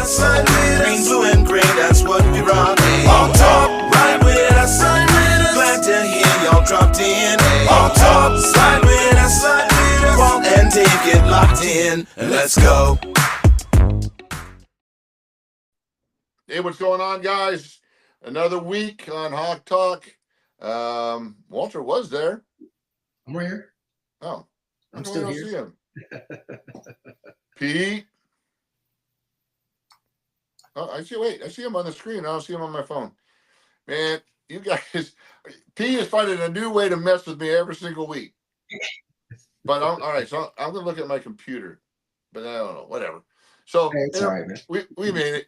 side with us. Green, blue, and gray, that's what we rock. On top, ride with us, side with us. Glad to hear y'all dropped in. On top, slide with us, Walt and Dave get locked in, and let's go. Hey, what's going on, guys? Another week on Hawk Talk. Walter was there. I'm right here. Oh, I'm still here. See him. Pete. Oh, I see him on the screen. I don't see him on my phone. Man, you guys, Pete is finding a new way to mess with me every single week. But all right, so I'm gonna look at my computer. But I don't know, whatever. So hey, it's all right, man. We made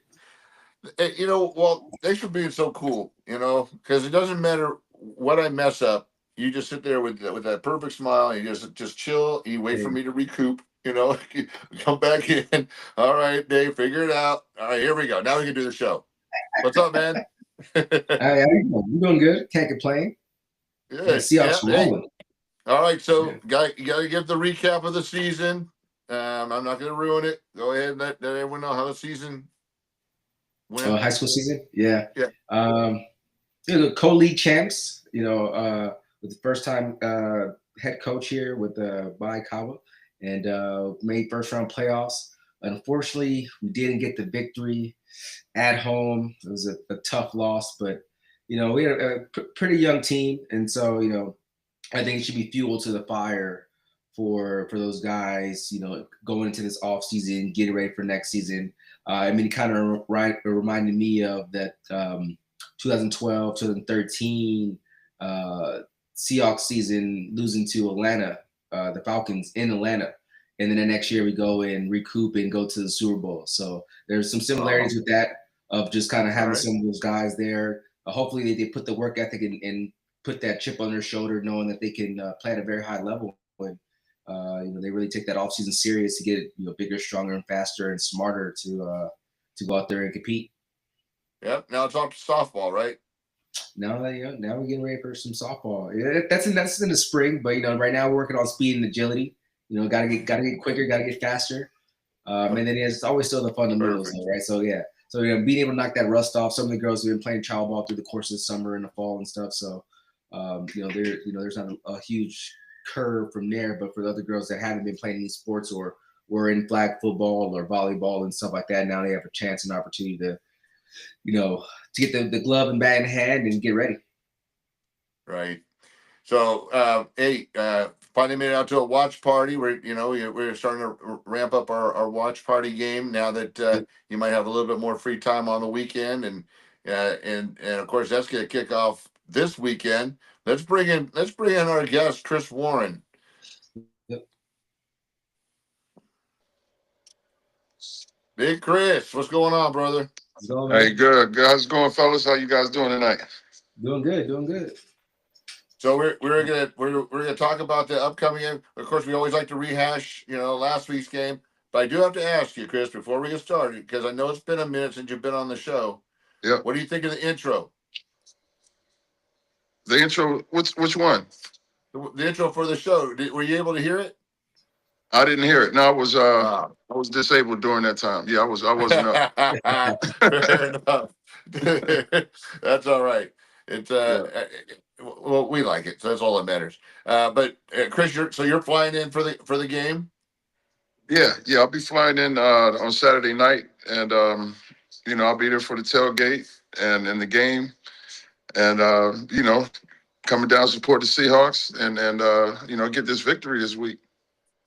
it. Well, thanks for being so cool, because it doesn't matter what I mess up. You just sit there with that perfect smile, and you just chill. You wait for me to recoup, come back in. All right, Dave, figure it out. All right, here we go. Now we can do the show. What's up, man? Hey, how you doing? You doing good? Can't complain. Good. Seahawks rolling. All right, so you got to give the recap of the season. I'm not going to ruin it. Go ahead and let everyone know how the season went. High school season? Yeah. Co-league champs, with the first time head coach here with Bai Kawa, and made first round playoffs. Unfortunately, we didn't get the victory at home. It was a tough loss, but we had a pretty young team, and so I think it should be fuel to the fire for those guys, going into this off season, getting ready for next season. It kind of reminded me of that 2012, 2013 Seahawks season, losing to Atlanta, the Falcons in Atlanta. And then the next year we go and recoup and go to the Super Bowl. So there's some similarities with that, of just kind of having some of those guys there. Hopefully they put the work ethic and put that chip on their shoulder, knowing that they can play at a very high level. And they really take that offseason serious to get bigger, stronger, and faster and smarter to go out there and compete. Yep. Now it's off to softball, right? Now we're getting ready for some softball. Yeah, that's in the spring, but right now we're working on speed and agility. Gotta get quicker, gotta get faster. And then it's always still the fundamentals, though, right? So yeah. So being able to knock that rust off. Some of the girls have been playing child ball through the course of the summer and the fall and stuff. So there's not a huge curve from there. But for the other girls that haven't been playing these sports or were in flag football or volleyball and stuff like that, now they have a chance and opportunity to get the glove and bat in hand and get ready. Right. So, finally made it out to a watch party. We're starting to ramp up our watch party game now that you might have a little bit more free time on the weekend, and of course that's going to kick off this weekend. Let's bring in our guest, Chris Warren. Yep. Big Chris, what's going on, brother? Hey, good. How's it going, fellas? How you guys doing tonight? Doing good. So we're gonna talk about the upcoming game. Of course, we always like to rehash, last week's game. But I do have to ask you, Chris, before we get started, because I know it's been a minute since you've been on the show. Yeah. What do you think of the intro? The intro. Which one? The intro for the show. Were you able to hear it? I didn't hear it. No, I was disabled during that time. Yeah, I wasn't up. Fair enough. That's all right. It's well, we like it, so that's all that matters. But Chris, you're flying in for the game? Yeah. I'll be flying in on Saturday night, and I'll be there for the tailgate and the game, and coming down to support the Seahawks and get this victory this week.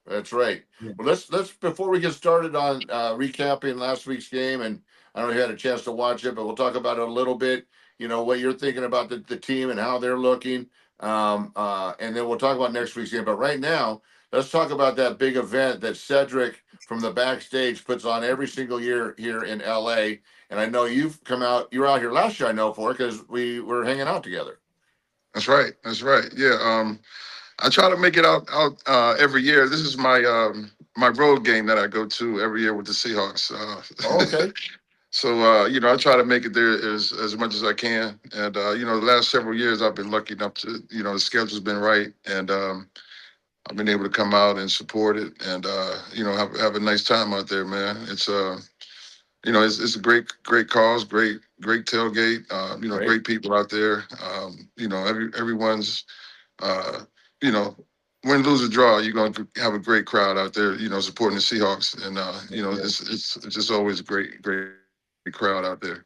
That's right. Yeah. Well, let's before we get started on recapping last week's game, and I don't know if you had a chance to watch it, but we'll talk about it a little bit. What you're thinking about the team and how they're looking, and then we'll talk about next week's game. But right now, let's talk about that big event that Cedric from the backstage puts on every single year here in LA. And I know you were out here last year, I know, for it, because we were hanging out together. That's right. Yeah. I try to make it out every year. This is my road game that I go to every year with the Seahawks. Okay. So, I try to make it there as much as I can. And, the last several years I've been lucky enough to, the schedule's been right. And I've been able to come out and support it and, have a nice time out there, man. It's it's a great cause, great tailgate. Right. Great people out there. Everyone's you know, win, lose, or draw, you're going to have a great crowd out there, supporting the Seahawks. And, Yeah. it's just always a great crowd out there.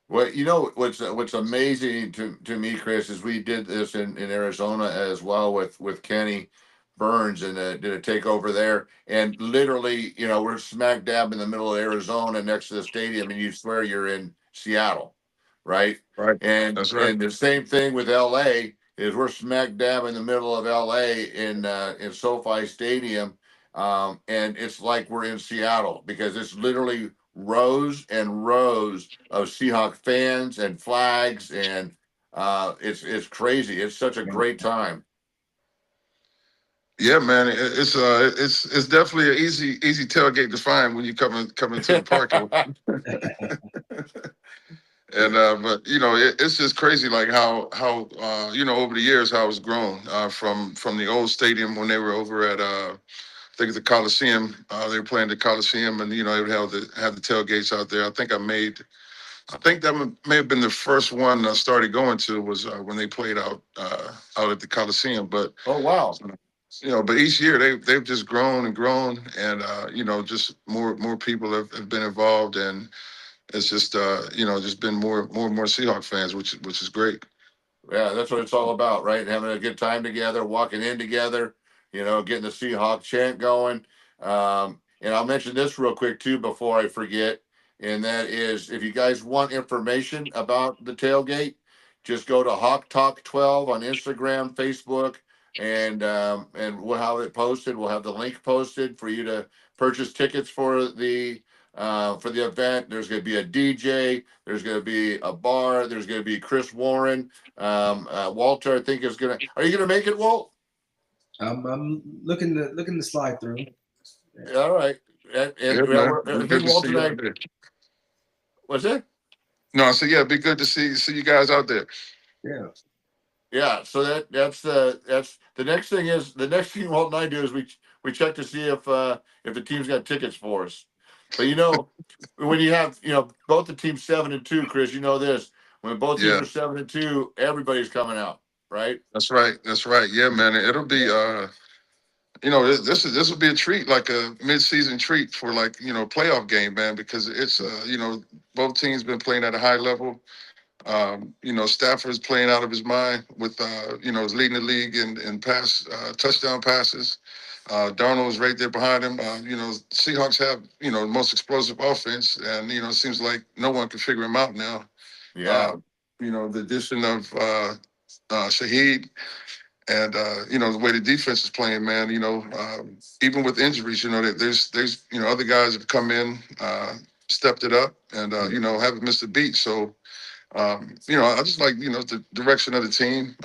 Well, what's amazing to me, Chris, is we did this in Arizona as well with Kenny Burns and did a takeover there, and literally, we're smack dab in the middle of Arizona next to the stadium, and you swear you're in Seattle, right? Right. And That's right. and the same thing with LA is we're smack dab in the middle of LA in SoFi Stadium, and it's like we're in Seattle because it's literally rows and rows of Seahawk fans and flags, and it's crazy. It's such a great time. Yeah, man. It's definitely an easy tailgate to find when you come into the parking. And but it's just crazy, like how over the years how it's grown from the old stadium when they were over at I think it's the Coliseum. They were playing the Coliseum, and they would have the tailgates out there. I think that may have been the first one I started going to was when they played out at the Coliseum. But Oh wow. but each year they've just grown and grown, and just more people have been involved, and it's just just been more and more Seahawk fans, which is great. Yeah, that's what it's all about, right? Having a good time together, walking in together, getting the Seahawk chant going. And I'll mention this real quick too before I forget, and that is if you guys want information about the tailgate, just go to Hawk Talk 12 on Instagram, Facebook, and we'll have it posted. We'll have the link posted for you to purchase tickets for the event. There's going to be a DJ. There's going to be a bar. There's going to be Chris Warren. Walter, I think is going to. Are you going to make it, Walt? I'm looking to slide through. All right. Yeah, And man. I Good think to Walt see and you I. out there. What's it? No, I said, yeah, it'd be good to see you guys out there. Yeah. Yeah. So that's the next thing is the next thing Walt and I do is we check to see if the team's got tickets for us. But when you have both the teams 7-2, Chris, you know this. When both teams Yeah, are 7-2, everybody's coming out, right? that's right. That's right. Yeah, man. It'll be this will be a treat, like a mid-season treat for like playoff game, man, because it's both teams been playing at a high level. Stafford's playing out of his mind with is leading the league in pass touchdown passes. Darnold's right there behind him. Seahawks have the most explosive offense, and it seems like no one can figure him out now. Yeah. Uh, the addition of Shaheed. And the way the defense is playing, man. Even with injuries, there's other guys have come in, stepped it up, and haven't missed a beat. So I just like the direction of the team.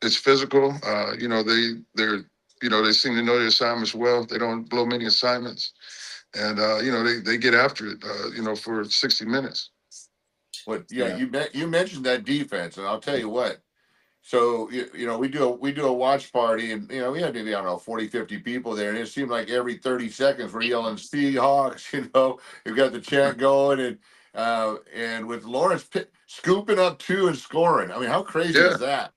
It's physical. They seem to know their assignments well. They don't blow many assignments, and they get after it. For 60 minutes. But yeah, Yeah. you mentioned that defense, and I'll tell you what. So we do a watch party, and we had maybe I don't know 40, 50 people there, and it seemed like every 30 seconds we're yelling Seahawks. We've got the chant going, and with Lawrence scooping up two and scoring. I mean, how crazy Yeah. is that?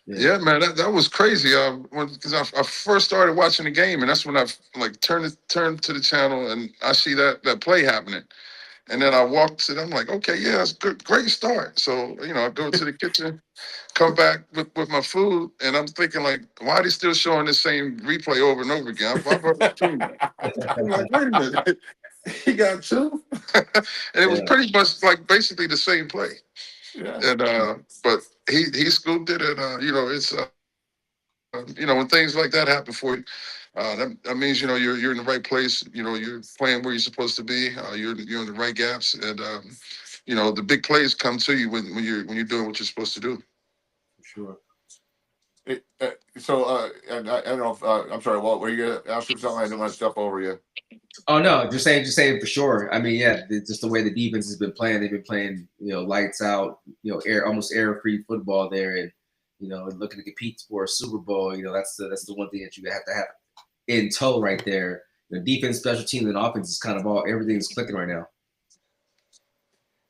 Yeah, man, that was crazy. Because I first started watching the game, and that's when I like turned to the channel, and I see that play happening, and then I walked to them. I'm like, okay, yeah, that's good, great start. So I go to the kitchen, come back with my food, and I'm thinking like, why are they still showing the same replay over and over again? I've already seen that. I'm like, wait a minute, he got two, and it was Yeah. pretty much like basically the same play, Yeah. and but he scooped it, and it's. When things like that happen for you, that means you're in the right place. You're playing where you're supposed to be. You're in the right gaps, and the big plays come to you when you're doing what you're supposed to do. For sure. And I don't know if I'm sorry, Walt. Were you gonna ask him something? I didn't want to step over you. Oh no, just saying for sure. I mean, yeah, just the way the defense has been playing. They've been playing, lights out, almost air-free football there, and looking to compete for a Super Bowl. That's the one thing that you have to have in tow right there. The defense, special teams, and offense is kind of everything's clicking right now.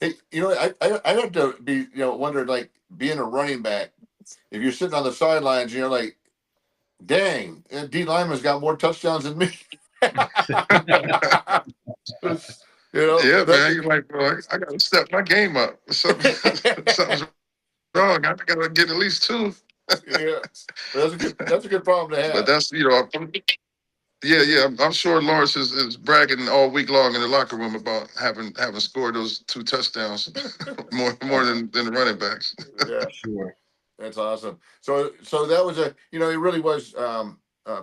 Hey, I have to be, wonder, like, being a running back, if you're sitting on the sidelines, like, dang, D lineman's got more touchdowns than me. Yeah, That's man. You're like, bro, I got to step my game up. Something's wrong. I got to get at least two. yeah. That's a good problem to But have. that's, yeah, yeah. I'm sure Lawrence is bragging all week long in the locker room about having scored those two touchdowns more than the running backs. Yeah. Sure. That's awesome. So that was it really was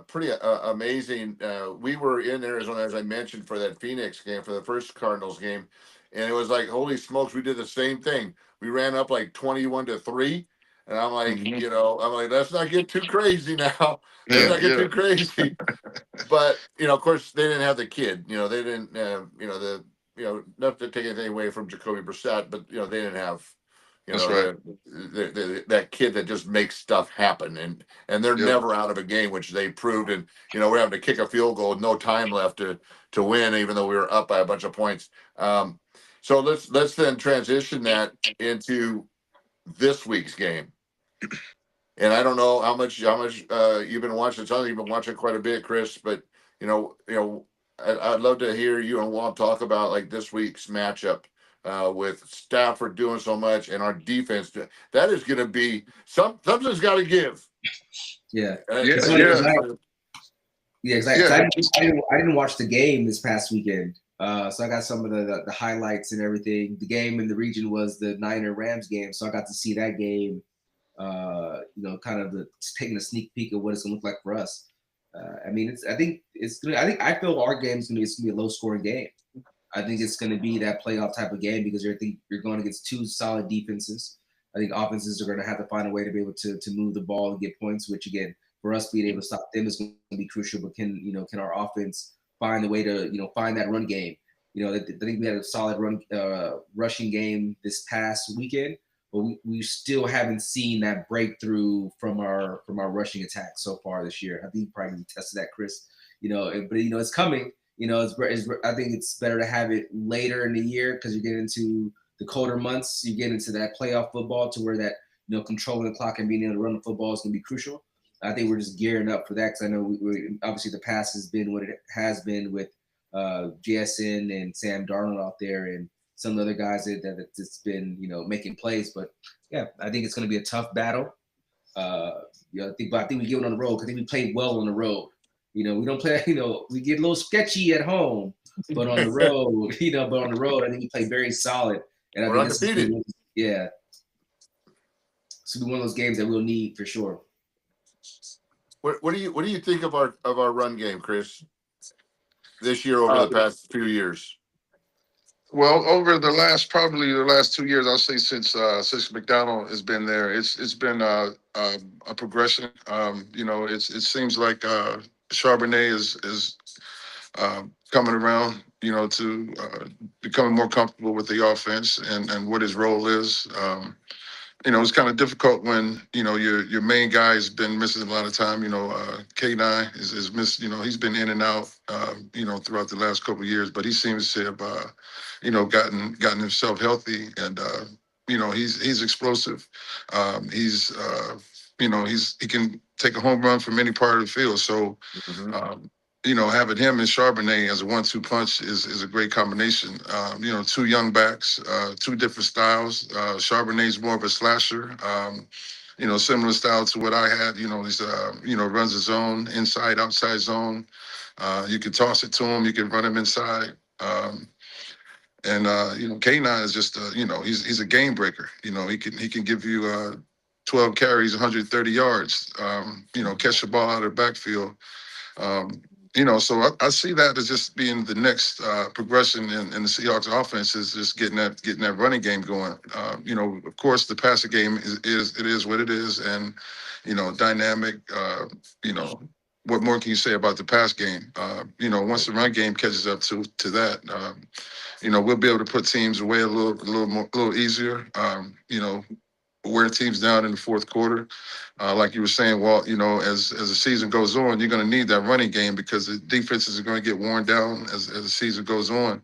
pretty amazing. We were in Arizona, as I mentioned, for that Phoenix game, for the first Cardinals game, and it was like, holy smokes, we did the same thing. We ran up like 21-3, and I'm like, Mhm. let's not get too crazy now. Let's Yeah, not get yeah. too crazy. But of course, they didn't have the kid. They didn't. Not to take anything away from Jacoby Brissett, but they didn't have That's right. that kid that just makes stuff happen, and they're Yep. never out of a game, which they proved. And we're having to kick a field goal with no time left to win, even though we were up by a bunch of points. So let's then transition that into this week's game. And I don't know how much you've been watching. It sounds like you've been watching quite a bit, Chris. But I'd love to hear you and Walt talk about like this week's matchup with Stafford doing so much and our defense. That is going to be something's got to give. Yeah. Yeah, It's funny 'cause I didn't watch the game this past weekend. So I got some of the highlights and everything. The game in the region was the Niner Rams game, so I got to see that game. Kind of taking a sneak peek of what it's gonna look like for us. I feel our game's gonna be a low scoring game. I think it's gonna be that playoff type of game because you're going against two solid defenses. I think offenses are gonna have to find a way to be able to move the ball and get points, which again, for us being able to stop them is going to be crucial. But can our offense find a way to find that run game? I think we had a solid rushing game this past weekend, but we still haven't seen that breakthrough from our rushing attack so far this year. I think you probably tested that, Chris. But it's coming. I think it's better to have it later in the year because you get into the colder months. You get into that playoff football to where that controlling the clock and being able to run the football is going to be crucial. I think we're just gearing up for that because I know we obviously the past has been what it has been with JSN and Sam Darnold out there and some of the other guys that's been making plays. But yeah, I think it's going to be a tough battle. I think we give it on the road because I think we played well on the road. We don't play. We get a little sketchy at home, but on the road, I think we play very solid. And I We're think undefeated. Yeah, it's gonna be one of those games that we'll need for sure. What do you think of our run game, Chris? This year over the past few years. Well, over probably the last 2 years, I'll say since McDonald has been there, it's been a progression. It seems like Charbonnet is coming around, to becoming more comfortable with the offense and what his role is. It's kind of difficult when your main guy has been missing a lot of time. K9 is missed. He's been in and out. Throughout the last couple of years, but he seems to have gotten himself healthy, and he's explosive. He can take a home run from any part of the field. So. Mm-hmm. Having him and Charbonnet as a 1-2 punch is a great combination. Two young backs, two different styles. Charbonnet's more of a slasher. Similar style to what I had. He's runs his zone, inside, outside zone. You can toss it to him. You can run him inside. K9 is just he's a game breaker. He can give you 12 carries, 130 yards. Catch the ball out of the backfield. So I see that as just being the next progression in the Seahawks offense is just getting that running game going. Of course, the passing game is what it is, and dynamic. What more can you say about the pass game? Once the run game catches up to that, we'll be able to put teams away a little easier. Wear teams down in the fourth quarter. Like you were saying, Walt, as the season goes on, you're going to need that running game because the defenses are going to get worn down as the season goes on.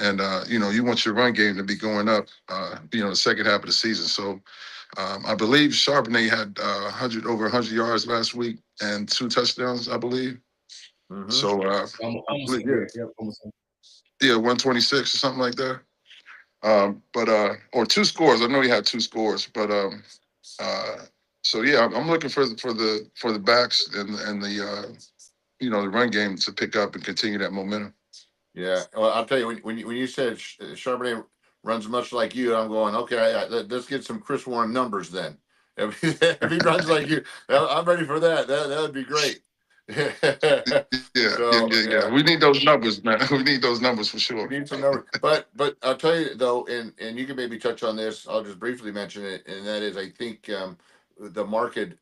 And you want your run game to be going up, the second half of the season. So I believe Charbonnet had 100 yards last week and 2 touchdowns, I believe. Mhm. So Almost here. Yep, almost. yeah, 126 or something like that. But or 2 scores. I know he had 2 scores, but so yeah, I'm looking for the backs and the run game to pick up and continue that momentum. Yeah. Well, I'll tell you when you said Charbonnet runs much like you, I'm going okay. Let's get some Chris Warren numbers then. If he runs like you, I'm ready for that. That would be great. So Yeah. yeah. We need those numbers, man. We need those numbers for We sure. need some numbers, but I'll tell you though, and you can maybe touch on this. I'll just briefly mention it, and that is, I think the market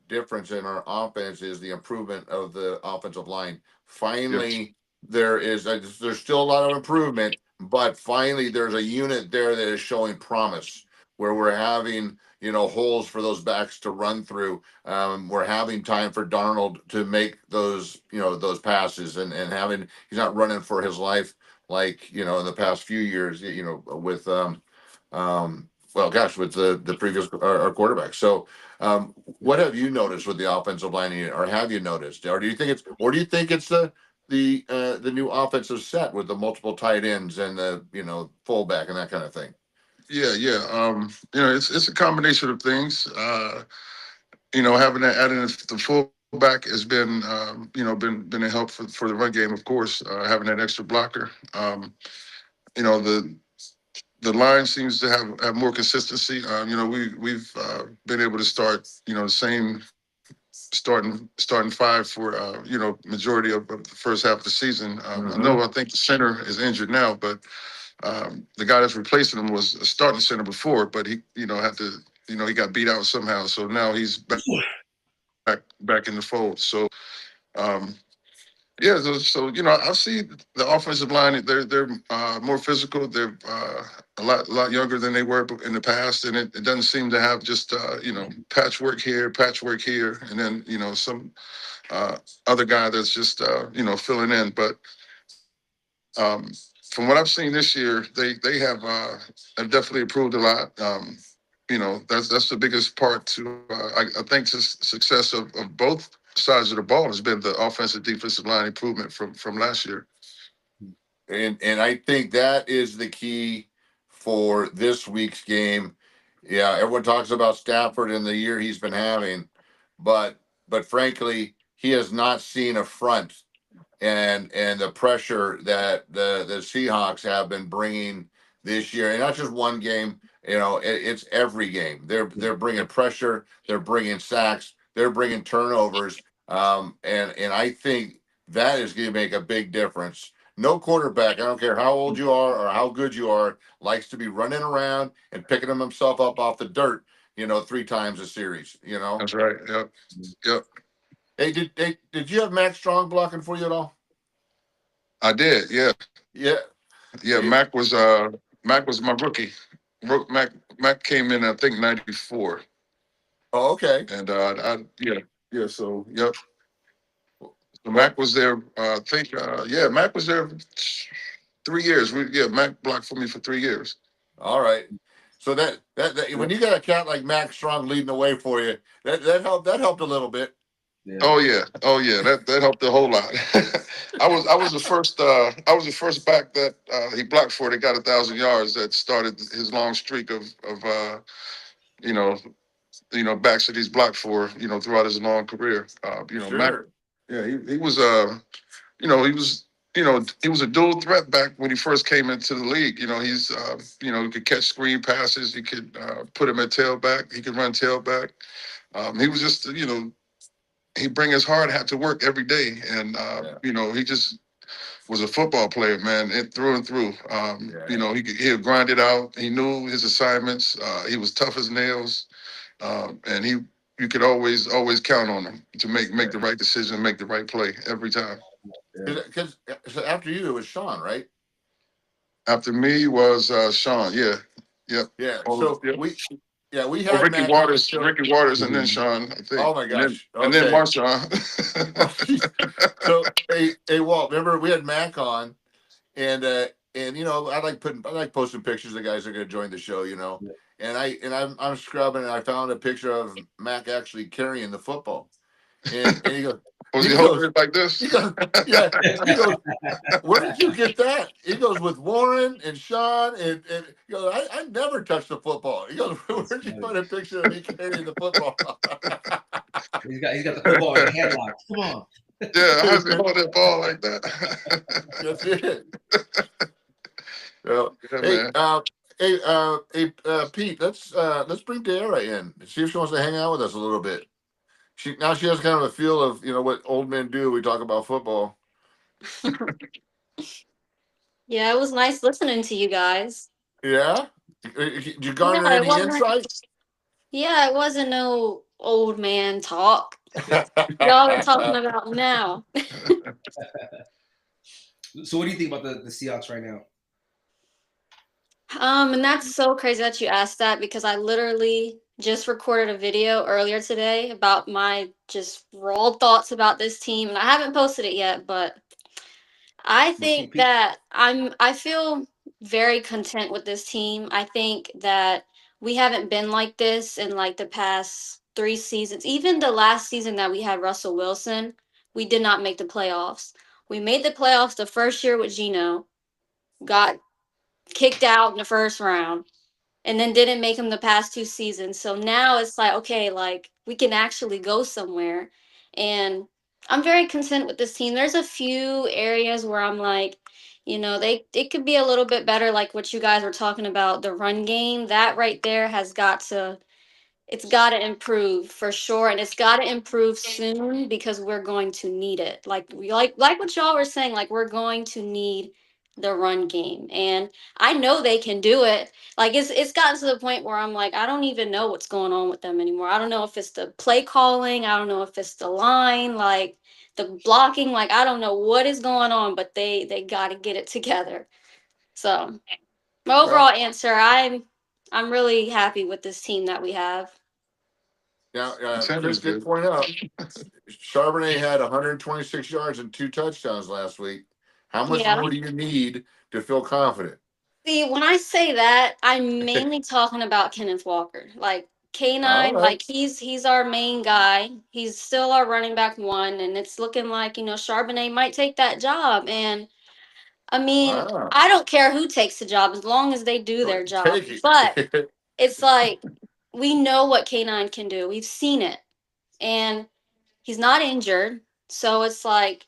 difference in our offense is the improvement of the offensive line. Yes. Finally, there's still a lot of improvement, but finally there's a unit there that is showing promise where we're having holes for those backs to run through. We're having time for Darnold to make those passes and having he's not running for his life like in the past few years with well gosh with the previous our quarterback. So what have you noticed with the offensive line unit, or have you noticed, or do you think it's the new offensive set with the multiple tight ends and the fullback and that kind of thing? Yeah. It's a combination of things. Having that adding the fullback has been been a help for the run game, of course. Having that extra blocker. The line seems to have more consistency. We've been able to start the same starting 5 for majority of the first half of the season. Mhm. I think the center is injured now, but the guy that's replacing him was a starting center before, but he had to he got beat out somehow, so now he's back in the fold. So um, yeah, so I see the offensive line. They're more physical. They're a lot younger than they were in the past, and it doesn't seem to have just patchwork here, and then some other guy that's just filling in. But um, from what I've seen this year, they have definitely improved a lot. That's the biggest part to I think the success of both sides of the ball has been the offensive defensive line improvement from last year. And I think that is the key for this week's game. Yeah, everyone talks about Stafford and the year he's been having, but frankly, he has not seen a front and the pressure that the Seahawks have been bringing this year, and not just one game. It's every game. They're bringing pressure. They're bringing sacks. They're bringing turnovers. And I think that is going to make a big difference. No quarterback, I don't care how old you are or how good you are, likes to be running around and picking himself up off the dirt. 3 times a series. That's right. Yep. Did you have Max Strong blocking for you at all? I did. Yeah. Yeah. Yeah. Yeah. Mac was my rookie. Mac came in I think '94, Oh, okay. and yeah. So yep. So Well, Mac was there. I think Mac was there 3 years. Mac blocked for me for 3 years. all right. So that when you got a cat like Max Strong leading the way for you, that helped a little bit. Yeah. Oh yeah. That helped a whole lot. I was the first back that he blocked for that got 1,000 yards that started his long streak of you know backs that he's blocked for throughout his long career. Mac, Sure. yeah, he was he was he was a dual threat back when he first came into the league. He could catch screen passes. He could put him at tailback. He could run tailback. He was just he bring his hard hat to work every day, and he just was a football player, man, through and through. Yeah. He'd grind it out. He knew his assignments. He was tough as nails, and you could always count on him to make the right decision, make the right play every time. Yeah. Because so after you, it was Sean, right? After me was Sean. Yeah, yep. Yeah. Oh, So yep. we Oh, had Mac on the show. Ricky Waters, and then Sean, I think, Oh my and then gosh. and then Okay. Marshawn. So hey Walt, remember we had Mac on, and and I like posting pictures of guys that are going to join the show. Yeah. And I'm scrubbing, and I found a picture of Mac actually carrying the football, and he goes, Was he he holding goes, it like this? he goes, yeah, he goes, where did you get that? He goes, with Warren and Sean, and he goes, I never touched the football. He goes, That's where'd you funny. find a picture of me carrying the football? He's got the football in a headlock. Come on. Yeah, how's he hold that ball like that? That's it. Well, Yeah, hey, man. Pete, let's bring Diarra in and see if she wants to hang out with us a little bit. She has kind of a feel of what old men do. We talk about football. Yeah, it was nice listening to you guys. Yeah, did you garner Yeah, it any wasn't. insight? Yeah, it wasn't no old man talk. Y'all are talking about now. So what do you think about the Seahawks right now? And that's so crazy that you asked that because I literally just recorded a video earlier today about my just raw thoughts about this team, and I haven't posted it yet, but I think Pete? that I feel very content with this team. I think that we haven't been like this in like the past 3 seasons. Even the last season that we had Russell Wilson, we did not make the playoffs. We made the playoffs the first year with Gino, got kicked out in the first round, and then didn't make him the past 2 seasons. So now it's like, okay, like we can actually go somewhere. And I'm very content with this team. There's a few areas where I'm like, they it could be a little bit better, like what you guys were talking about, the run game. That right there has got to it's got to improve for sure, and it's got to improve soon because we're going to need it. Like we like what y'all were saying, like we're going to need the run game, and I know they can do it. Like it's gotten to the point where I'm like, I don't even know what's going on with them anymore. I don't know if it's the play calling, I don't know if it's the line, like the blocking, like I don't know what is going on, but they got to get it together. So my overall Well, answer, I'm really happy with this team that we have. now Chris Sounds did good. point out Charbonnet had 126 yards and 2 touchdowns last week. How much Yeah. more do you need to feel confident? See, when I say that, I'm mainly talking about Kenneth Walker. Like All K9, right. like he's our main guy. He's still our running back one, and it's looking like, Charbonnet might take that job. And I mean, Wow. I don't care who takes the job as long as they do their job. Take But it. it's like we know what K9 can do. We've seen it. And he's not injured. So it's like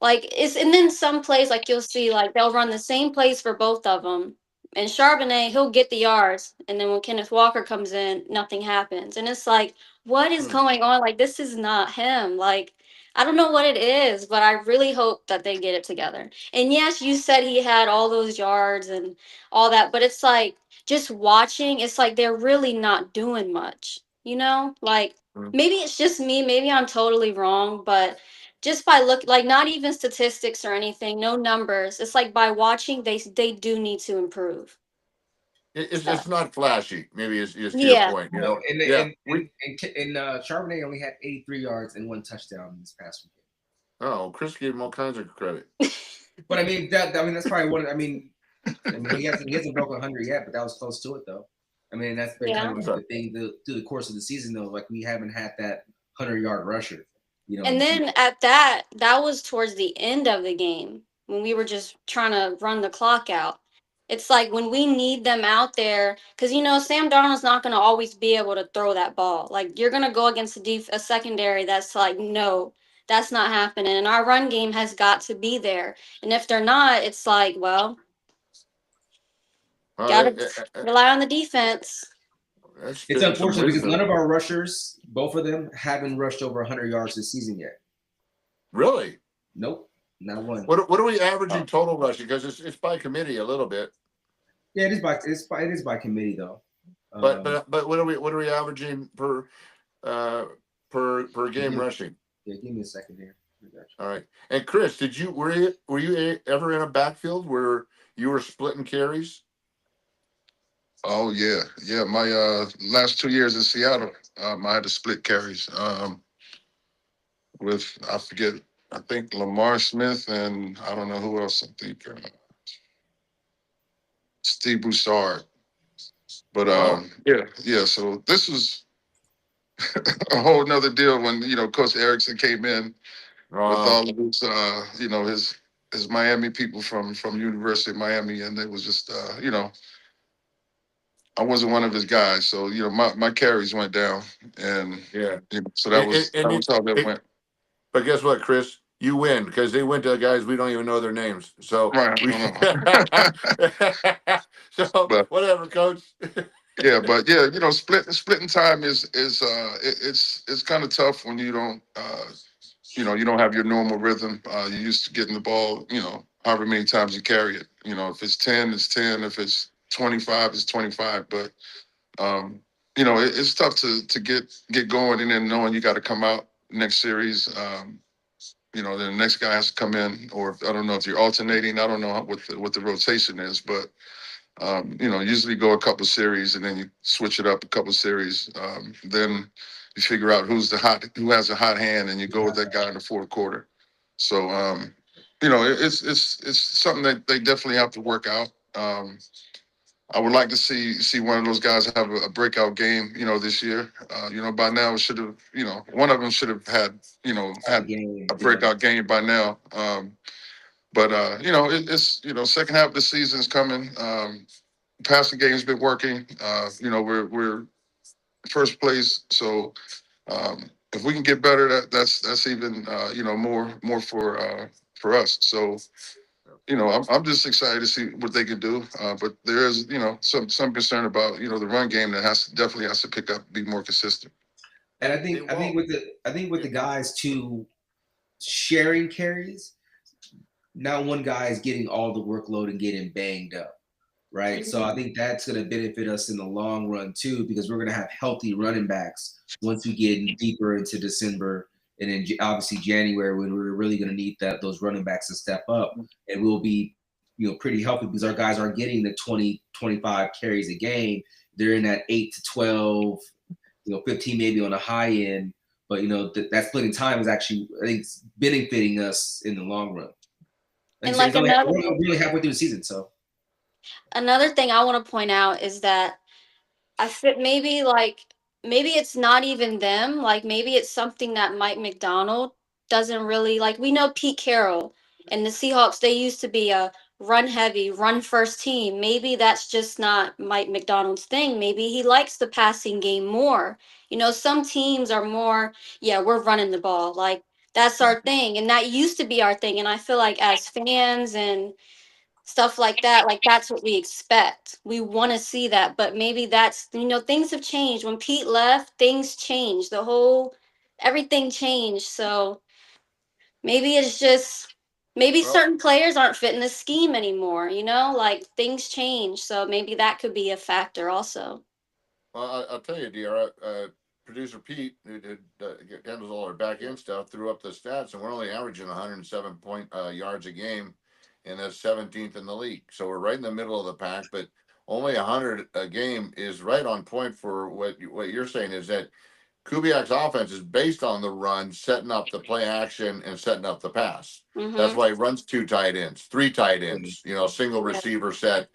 it's and then some plays like you'll see like they'll run the same plays for both of them. And Charbonnet, he'll get the yards, and then when Kenneth Walker comes in, nothing happens. And it's like, what is Hmm. going on? Like this is not him. Like I don't know what it is, but I really hope that they get it together. And yes, you said he had all those yards and all that, but it's like just watching, it's like they're really not doing much. Like Hmm. maybe it's just me, maybe I'm totally wrong, but just by look like not even statistics or anything, no numbers, it's like by watching they do need to improve. It's So not flashy. Maybe it's to your yeah. point. No, and Yeah. and and Charbonnet only had 83 yards and 1 touchdown this past weekend. Oh, Chris gave him all kinds of credit. But I mean that's probably one. I mean he hasn't broken 100 yet, but that was close to it though. I mean that's been kind Yeah. of like the thing through the course of the season though. Like we haven't had that 100-yard rusher. And then at that was towards the end of the game when we were just trying to run the clock out. It's like when we need them out there, because Sam Darnold's not going to always be able to throw that ball. Like you're going to go against a secondary that's like, no, that's not happening. And our run game has got to be there. And if they're not, it's like, well, Well, got to rely on the defense. that's It's spitting some unfortunate because none wisdom. of our rushers, both of them, haven't rushed over 100 yards this season yet. Really? Nope, not one. What are we averaging total rushing? Because it's by committee a little bit. Yeah, it is by committee though. But what are we averaging per game Give, rushing? yeah, give me a second here. All right. And Chris, were you ever in a backfield where you were splitting carries? Oh yeah. My last 2 years in Seattle, I had to split carries with I forget. I think Lamar Smith and I don't know who else. I think Steve Broussard. But Oh, yeah. So this was a whole nother deal when Coach Erickson came in with uh, all of his his Miami people from University of Miami, and it was just I wasn't one of his guys, so my carries went down, and yeah. so And, and, that and was how that it, went. but guess what, Chris? You win because they went to guys we don't even know their names. So Right, we, I know. so But whatever, coach. yeah, but yeah, splitting time it's kind of tough when you don't you don't have your normal rhythm. You're used to getting the ball, however many times you carry it. If it's 10, it's 10. If it's 25, it's 25. But it's tough to get going and then knowing you got to come out next series. Then the next guy has to come in, or I don't know if you're alternating. I don't know what the rotation is, but usually go a couple series and then you switch it up a couple series. Then you figure out who has a hot hand, and you go with that guy in the fourth quarter. So it's something that they definitely have to work out. I would like to see one of those guys have a breakout game, this year. By now it should have, one of them should have had Game, a yeah. breakout game by now. But it's second half of the season is coming. Passing game's been working. We're first place, so if we can get better, that's even more for us. So I'm just excited to see what they can do. But there is some concern about the run game that definitely has to pick up, be more consistent. And Hey, I think Walt. with Yeah. the guys too sharing carries, not one guy is getting all the workload and getting banged up. Right. So I think that's going to benefit us in the long run too, because we're going to have healthy running backs once we get deeper into December and then obviously January, when we're really going to need those running backs to step up, and we'll be pretty healthy because our guys aren't getting the 20 25 carries a game. They're in that 8 to 12, 15 maybe on the high end. But that splitting time is actually, I think, benefiting us in the long run. Like you And said, like another we're really halfway through the season, so. another thing I want to point out is that I fit maybe it's not even them. Like maybe it's something that Mike McDonald doesn't really like. We know Pete Carroll and the Seahawks, they used to be a run heavy, run first team. Maybe that's just not Mike McDonald's thing. Maybe he likes the passing game more. Some teams are more, yeah, we're running the ball. Like that's our thing. And that used to be our thing. And I feel like as fans and stuff like that, like that's what we expect, we want to see that. But maybe that's, things have changed. When Pete left, things changed, everything changed. So maybe it's just, maybe Well, certain players aren't fitting the scheme anymore, like things change, so maybe that could be a factor also. I'll tell you, Diarra, producer Pete, who handles all our back end stuff, threw up the stats, and we're only averaging 107 yards a game, and that's 17th in the league. So we're right in the middle of the pack, but only 100 a game is right on point for what you're saying is that Kubiak's offense is based on the run, setting up the play action and setting up the pass. That's Mm-hmm. why he runs two tight ends, three tight Yeah. ends, single Yeah. receiver set,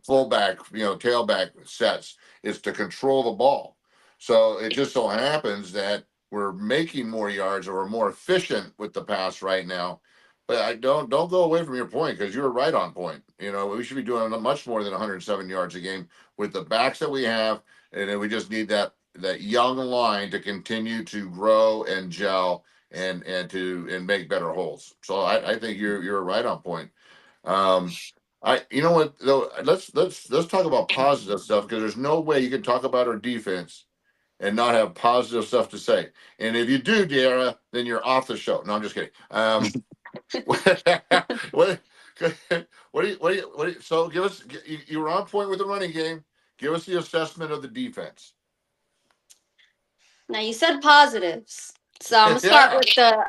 fullback, tailback sets is to control the ball. So it just so happens that we're making more yards or we're more efficient with the pass right now. But I don't go away from your point because you're right on point. We should be doing much more than 107 yards a game with the backs that we have, and then we just need that young line to continue to grow and gel and make better holes. So I think you're right on point. Um, you know what though, let's talk about positive stuff because there's no way you can talk about our defense and not have positive stuff to say. And if you do, Diarra, then you're off the show. No, I'm just kidding. What, so give us, you were on point with the running game. Give us the assessment of the defense. Now you said positives, so Yeah.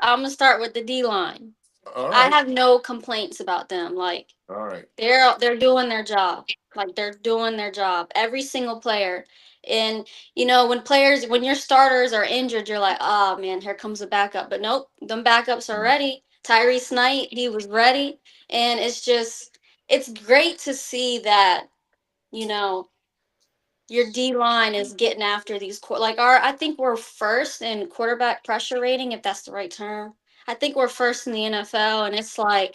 I'm gonna start with the D line. All I right. have no complaints about them. Like All right. they're doing their job. Like they're doing their job. Every single player. And when your starters are injured, you're like, oh man, here comes a backup. But nope, them backups are ready. Tyrese Knight, he was ready. And it's just it's great to see that, you know, your D line is getting after these like our I think we're first in quarterback pressure rating, if that's the right term. I think we're first in the NFL, and it's like,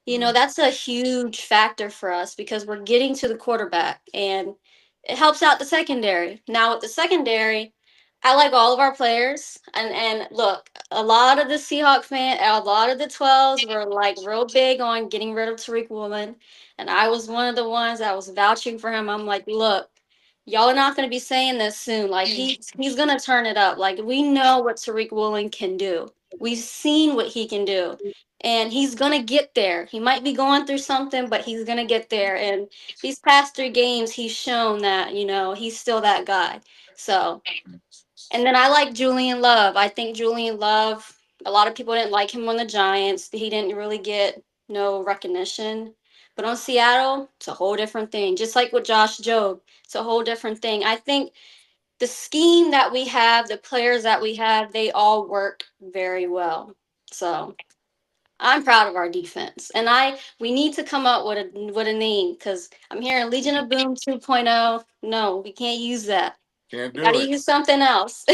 that's a huge factor for us because we're getting to the quarterback and it helps out the secondary. Now with the secondary, I like all of our players, and look, a lot of the Seahawk a lot of the 12s were like real big on getting rid of Tariq Woolen, and I was one of the ones that was vouching for him. I'm like, look, y'all are not going to be saying this soon. Like he's going to turn it up. Like we know what Tariq Woolen can do. We've seen what he can do, and he's going to get there. He might be going through something, but he's going to get there. And these past 3 games, he's shown that, he's still that guy. So, and then I like Julian Love. I think Julian Love, a lot of people didn't like him on the Giants. He didn't really get no recognition. But on Seattle, it's a whole different thing. Just like with Josh Jobe, it's a whole different thing. I think the scheme that we have, the players that we have, they all work very well. So I'm proud of our defense. And we need to come up with a name because I'm hearing Legion of Boom 2.0. No, we can't use that. Can't We got do to it. use something else.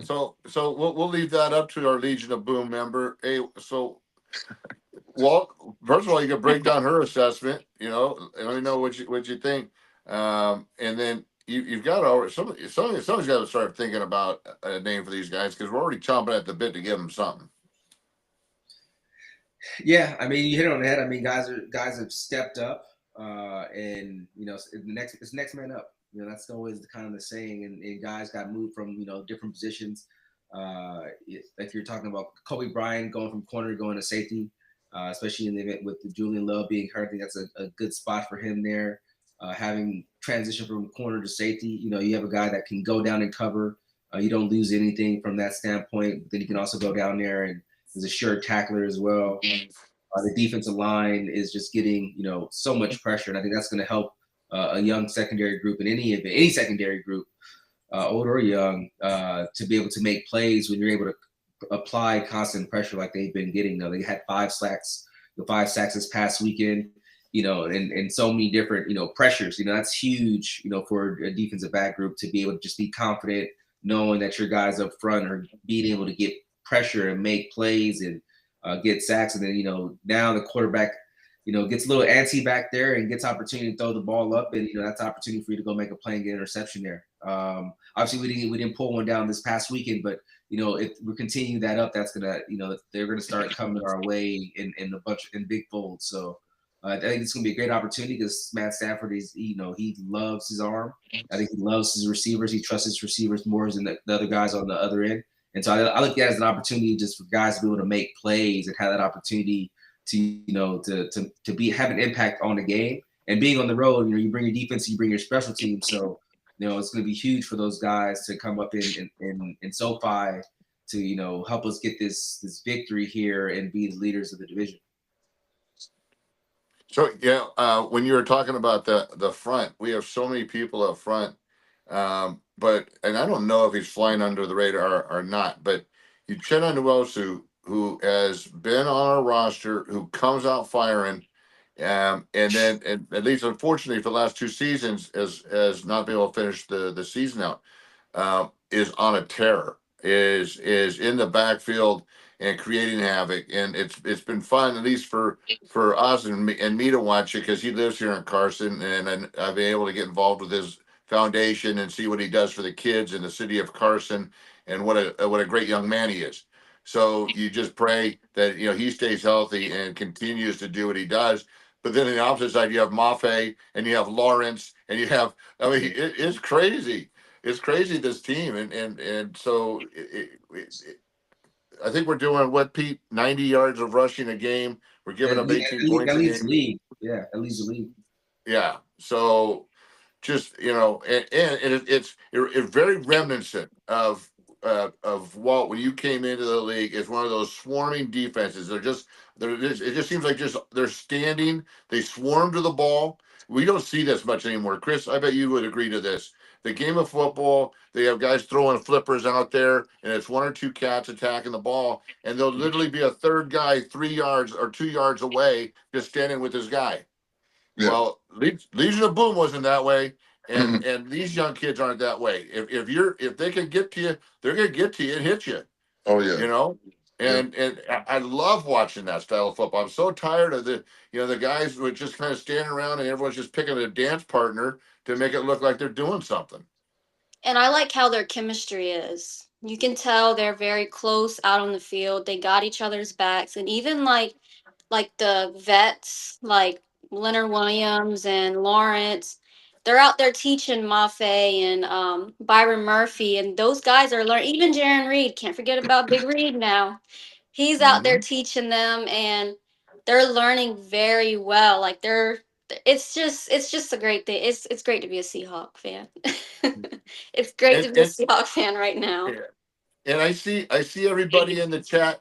So we'll leave that up to our Legion of Boom member. Hey, so Walt, first of all, you can break down her assessment. And let me know what you think. And then you've got to somebody's got to start thinking about a name for these guys because we're already chomping at the bit to give them something. Yeah, I mean, you hit it on the head. I mean, guys have stepped up, and it's next man up. That's always the kind of the saying, and guys got moved from different positions. If you're talking about Kobe Bryant going from corner going to safety, especially in the event with the Julian Love being hurt, I think that's a good spot for him there. Having transition from corner to safety, you have a guy that can go down and cover. You don't lose anything from that standpoint. Then you can also go down there and is a sure tackler as well. The defensive line is just getting so much pressure, and I think that's going to help a young secondary group in any secondary group, old or young, to be able to make plays when you're able to apply constant pressure like they've been getting. They had 5 sacks this past weekend, and so many different pressures. That's huge, for a defensive back group to be able to just be confident, knowing that your guys up front are being able to get pressure and make plays and get sacks. And then, now the quarterback, gets a little antsy back there and gets opportunity to throw the ball up. And, that's an opportunity for you to go make a play and get an interception there. Obviously we didn't pull one down this past weekend, but, if we continue that up, that's going to, they're going to start coming our way in big folds. So I think it's going to be a great opportunity because Matt Stafford he loves his arm. I think he loves his receivers. He trusts his receivers more than the other guys on the other end. And so I look at it as an opportunity just for guys to be able to make plays and have that opportunity to have an impact on the game. And being on the road, you bring your defense, you bring your special team. So, it's going to be huge for those guys to come up in SoFi to, help us get this victory here and be the leaders of the division. So when you were talking about the front, we have so many people up front. But I don't know if he's flying under the radar or not, but Uchenna Nwosu, who has been on our roster, who comes out firing, and then at least unfortunately for the last 2 seasons has not been able to finish the season out, is on a tear, is in the backfield and creating havoc, and it's been fun at least for us and me to watch it because he lives here in Carson, and I've been able to get involved with his foundation and see what he does for the kids in the city of Carson, and what a great young man he is. So you just pray that he stays healthy and continues to do what he does. But then on the opposite side, you have Mafe and you have Lawrence and you have, I mean, it's crazy. It's crazy, this team. And so I think we're doing what, Pete? 90 yards of rushing a game. We're giving up 18 points that a leads the game. league. Yeah, that leads the league. Yeah. So just, it's very reminiscent of Walt when you came into the league. It's one of those swarming defenses. It just seems like they're standing. They swarm to the ball. We don't see this much anymore. Chris, I bet you would agree to this. the game of football, they have guys throwing flippers out there, and it's one or two cats attacking the ball, and there'll literally be a third guy 3 yards or 2 yards away, just standing with his guy. Yeah. Well, Legion of Boom wasn't that way, and these young kids aren't that way. If they can get to you, they're gonna get to you and hit you. Oh yeah. You know, Yeah. and I love watching that style of football. I'm so tired of the guys who are just kind of standing around and everyone's just picking a dance partner to make it look like they're doing something. And I like how their chemistry is. You can tell they're very close out on the field. They got each other's backs, and even like the vets like Leonard Williams and Lawrence, they're out there teaching Mafe and Byron Murphy, and those guys are learning. Even Jaron Reed, can't forget about Big Reed now. He's out there Mm-hmm. teaching them, and they're learning very well. Like it's just a great thing. It's great to be a Seahawk fan. It's great to And be a and Seahawk fan right now. yeah. And I see everybody in the chat.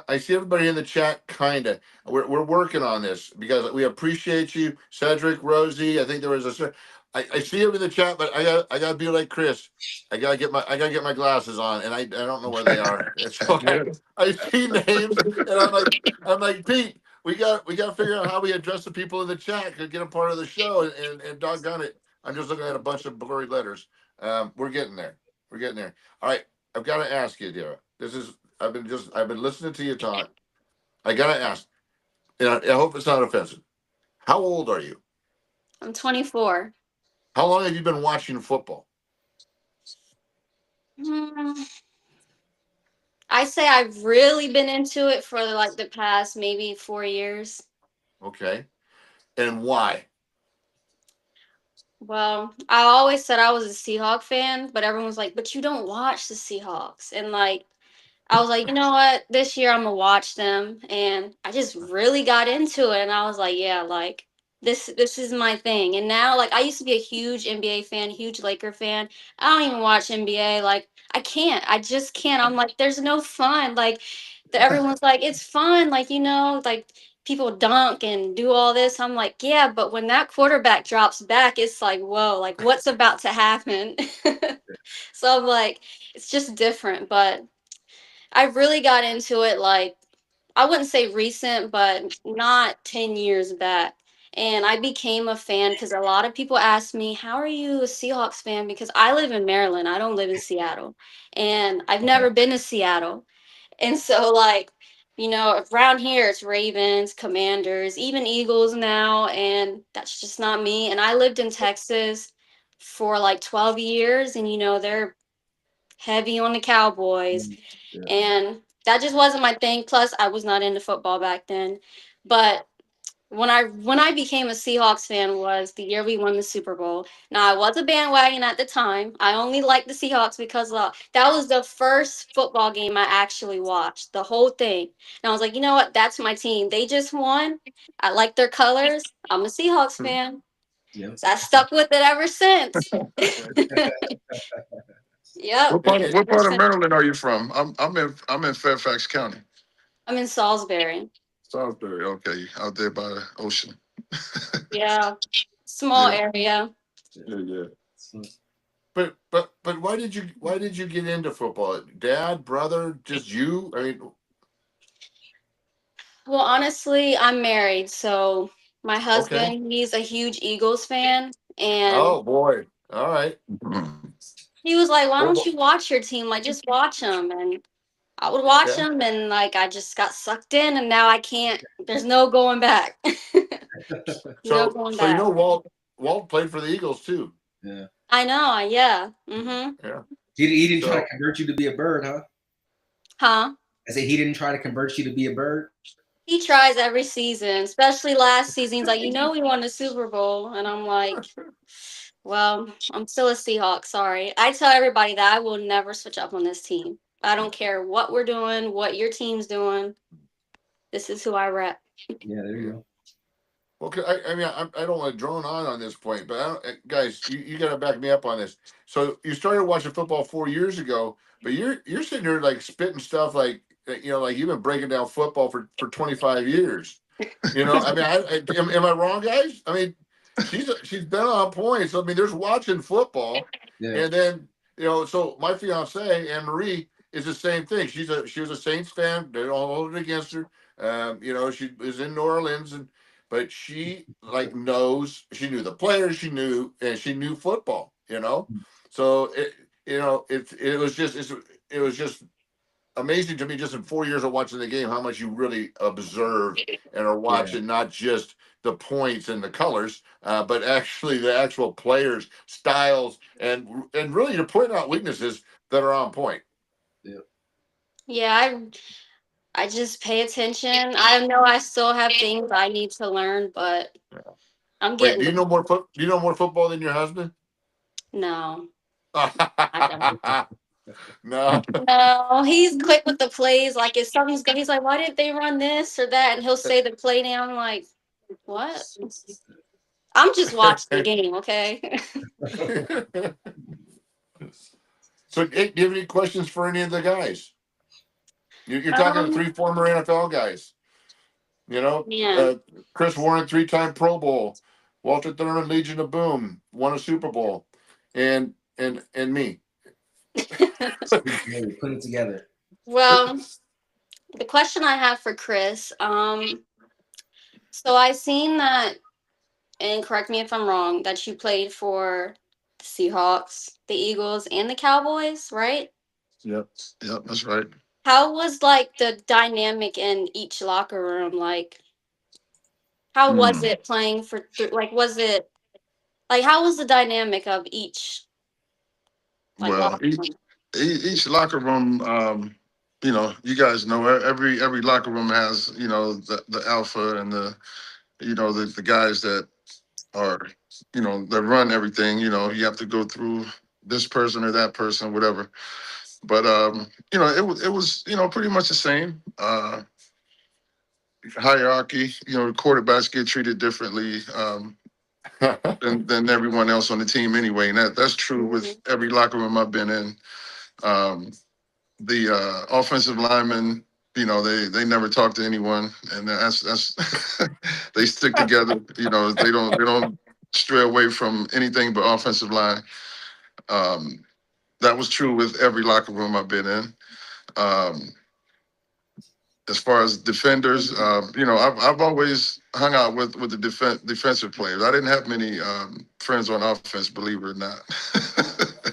I see everybody in the chat. Kinda. We're working on this because we appreciate you, Cedric, Rosie. I think there was I see him in the chat, but I gotta be like Chris. I gotta get my glasses on, and I don't know where they are. And so I see names, and I'm like Pete. We got to figure out how we address the people in the chat to get them part of the show. And doggone it, I'm just looking at a bunch of blurry letters. We're getting there. We're getting there. All right. I've got to ask you, Diarra. I've been listening to you talk. I got to ask, and I hope it's not offensive. How old are you? I'm 24. How long have you been watching football? Hmm, I say I've really been into it for like the past maybe 4 years. Okay. And why? Well, I always said I was a Seahawk fan, but everyone was like, "But you don't watch the Seahawks." And like I was like, you know what? This year I'm gonna watch them, and I just really got into it. And I was like, yeah, like this is my thing. And now, like I used to be a huge NBA fan, huge Laker fan. I don't even watch NBA. Like I can't. I just can't. I'm like, there's no fun. Like everyone's like, it's fun. Like like people dunk and do all this. I'm like, yeah, but when that quarterback drops back, it's like, whoa, like what's about to happen? So I'm like, it's just different, but. I really got into it like I wouldn't say recent, but not 10 years back. And I became a fan because a lot of people ask me, "How are you a Seahawks fan?" Because I live in Maryland. I don't live in Seattle. And I've never been to Seattle. And so like, around here it's Ravens, Commanders, even Eagles now, and that's just not me. And I lived in Texas for like 12 years, and they're heavy on the Cowboys, Yeah. and that just wasn't my thing. Plus, I was not into football back then. But when I became a Seahawks fan was the year we won the Super Bowl. Now I was a bandwagon at the time. I only liked the Seahawks because that was the first football game I actually watched, the whole thing. And I was like, you know what? That's my team. They just won. I like their colors. I'm a Seahawks fan. Yeah. So I stuck with it ever since. Yep, What part of ever since. Maryland are you from? I'm in Fairfax County. I'm in Salisbury. Salisbury. Okay, out there by the ocean. Yeah, small Yeah. area. Yeah. But why did you get into football? Dad, brother, just you? I mean, Well, honestly, I'm married, so my okay. husband, he's a huge Eagles fan, and Oh boy. All right. Mhm. he was like, "Why What don't about, you watch your team? Like, just watch them." And I would watch okay. them, and like I just got sucked in, and now I can't. There's no going back. No So going so back. Walt played for the Eagles too. Yeah. I know. Yeah. Mm-hmm. Yeah. He didn't try to So convert you to be a bird, huh? Huh? I said he didn't try to convert you to be a bird. He tries every season, especially last season. He's like, we won the Super Bowl, and I'm like, well, I'm still a Seahawk. Sorry. I tell everybody that I will never switch up on this team. I don't care what we're doing, what your team's doing. This is who I rep. Yeah, there you go. well, I mean, I don't want to drone on this point, but guys, you got to back me up on this. So you started watching football 4 years ago, but you're sitting there like spitting stuff like like you've been breaking down football for 25 years. I mean, am I wrong, guys? I mean, she's been on point. So I mean, there's watching football, Yeah. and then so my fiance Anne Marie is the same thing. She was a Saints fan. They all voted against her. She was in New Orleans, but she like knows. She knew the players. She knew football. So it was just amazing to me just in 4 years of watching the game how much you really observe and are Yeah. watching not just the points and the colors, but actually the actual players, styles, and really you're pointing out weaknesses that are on point. Yeah. Yeah, I just pay attention. I know I still have things I need to learn, but I'm Wait, getting do you know more football than your husband? no. I don't. No. No, he's quick with the plays. Like if something's good, he's like, "Why didn't they run this or that?" And he'll say the play name. I'm like, "What?" I'm just watching the game, okay? So, hey, do you have any questions for any of the guys? You're talking to um, three former NFL guys. You know, man. Chris Warren, three-time Pro Bowl, Walter Thurman, Legion of Boom, won a Super Bowl, and me. Put it together. Well, the question I have for Chris, so I seen that, and correct me if I'm wrong, that you played for the Seahawks, the Eagles, and the Cowboys, right? Yep. Yep, that's right. How was like the dynamic in each locker room? Like, how was Hmm. it playing for? Like, was it like how was the dynamic of each like Well, locker room? each locker room, you guys know every locker room has the alpha and the guys that are that run everything. You have to go through this person or that person, whatever. But it was pretty much the same hierarchy. The quarterbacks get treated differently than everyone else on the team anyway, and that's true with Mhm. every locker room I've been in. Um, the offensive linemen, they never talk to anyone, and that's they stick together. They don't stray away from anything but offensive line. Um, that was true with every locker room I've been in. Um, as far as defenders, I've always hung out with the defensive players. I didn't have many friends on offense, believe it or not.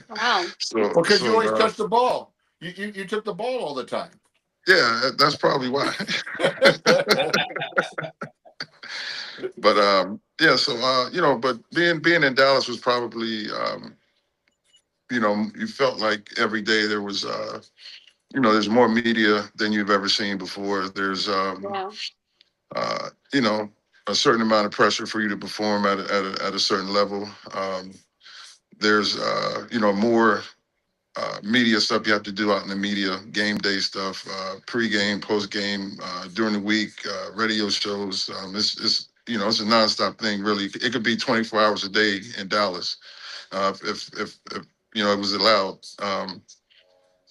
Wow. Well, so because you so always touch the ball. You took the ball all the time. yeah, that's probably why. But yeah, so but being in Dallas was probably you felt like every day there was there's more media than you've ever seen before. There's Yeah. you know a certain amount of pressure for you to perform at a certain level. There's more media stuff you have to do out in the media, game day stuff, pre-game, post-game, during the week, radio shows. It's a nonstop thing. Really, it could be 24 hours a day in Dallas if it was allowed.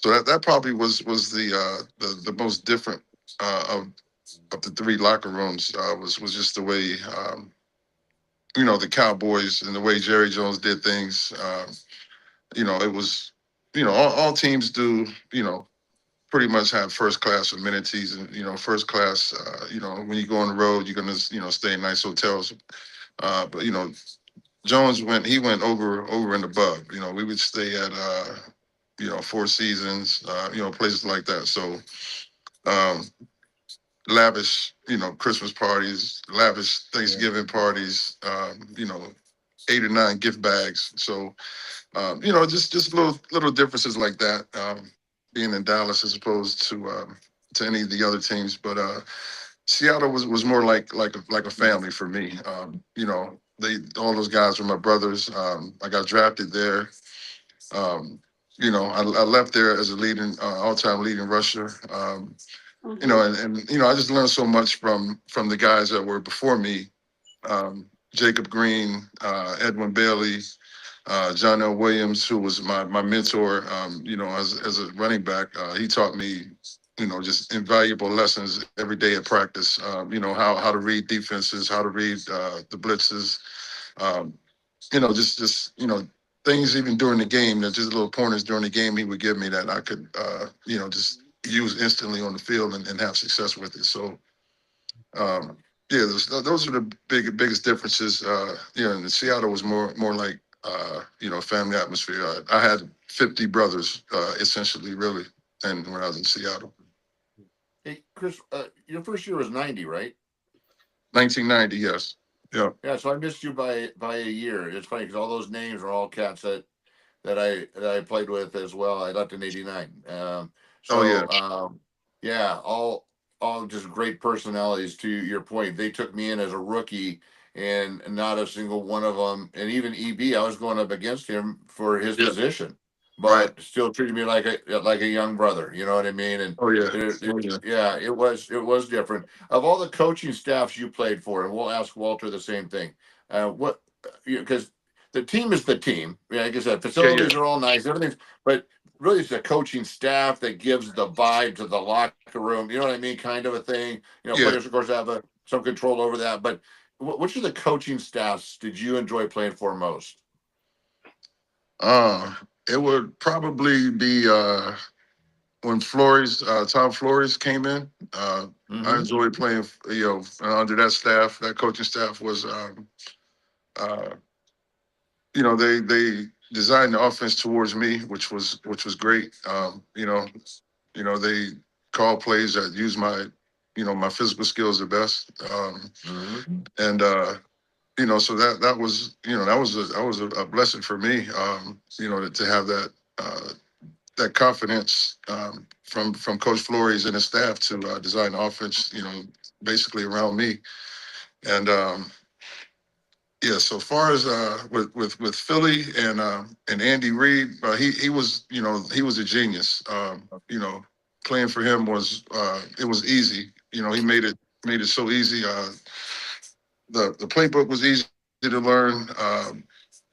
So that probably was the most different of the three locker rooms. Was just the way the Cowboys and the way Jerry Jones did things. It was all teams do pretty much have first class amenities and first class. When you go on the road, you're gonna stay in nice hotels. But Jones went over and above. We would stay at Four Seasons, places like that. So um, lavish, Christmas parties, lavish Yeah. Thanksgiving parties. 8 or 9 gift bags. So just little differences like that. Being in Dallas as opposed to any of the other teams, but Seattle was more like a family for me. They all those guys were my brothers. I got drafted there. Um, I left there as a leading all-time leading rusher. Hmm. I just learned so much from the guys that were before me. Jacob Green, Edwin Bailey, John L. Williams, who was my mentor, as a running back. He taught me, just invaluable lessons every day at practice. How to read defenses, how to read the blitzes, Just things even during the game, that just little pointers during the game he would give me that I could, just use instantly on the field and have success with it. So, yeah, those are the biggest differences. In Seattle was more like, family atmosphere. I had 50 brothers, essentially, really, and when I was in Seattle. Hey, Chris, your first year was 90, right? 1990, yes. Yeah. Yeah, so I missed you by a year. It's funny because all those names are all cats that I played with as well. I left in '89. Oh, yeah. Yeah, all just great personalities. To your point, they took me in as a rookie, and not a single one of them, and even EB, I was going up against him for his Yeah. position, Right. but still treated me like a young brother. You know what I mean? And Oh, yeah. Oh, yeah. yeah, it was different. Of all the coaching staffs you played for, and we'll ask Walter the same thing. What because the team is the team. Yeah, like I said, Yeah, yeah. facilities are all nice, everything's, but really it's the coaching staff that gives the vibe to the locker room. You know what I mean? Kind of a thing. Yeah. Players of course have some control over that. But which of the coaching staffs did you enjoy playing for most? Uh, it would probably be when Tom Flores came in. I Mm-hmm. enjoyed playing, under that staff. That coaching staff was, uh, they designed the offense towards me, which was great. They call plays that use my physical skills the best. Mm-hmm. And so that was a blessing for me. To have that confidence from Coach Flores and his staff to design the offense, basically around me. And yeah, so far as with Philly and Andy Reid, he was a genius. Playing for him it was easy. He made it so easy. The playbook was easy to learn.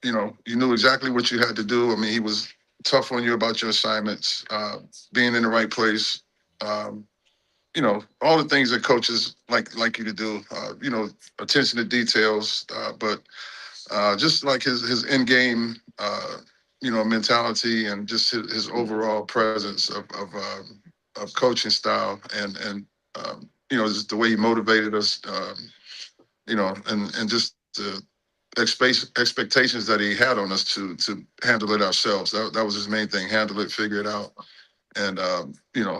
You knew exactly what you had to do. I mean, he was tough on you about your assignments, being in the right place. Um, all the things that coaches like you to do. Attention to details, but just like his in game, mentality and just his overall presence of coaching style and just the way he motivated us. And just the expectations that he had on us to handle it ourselves. That was his main thing: handle it, figure it out. And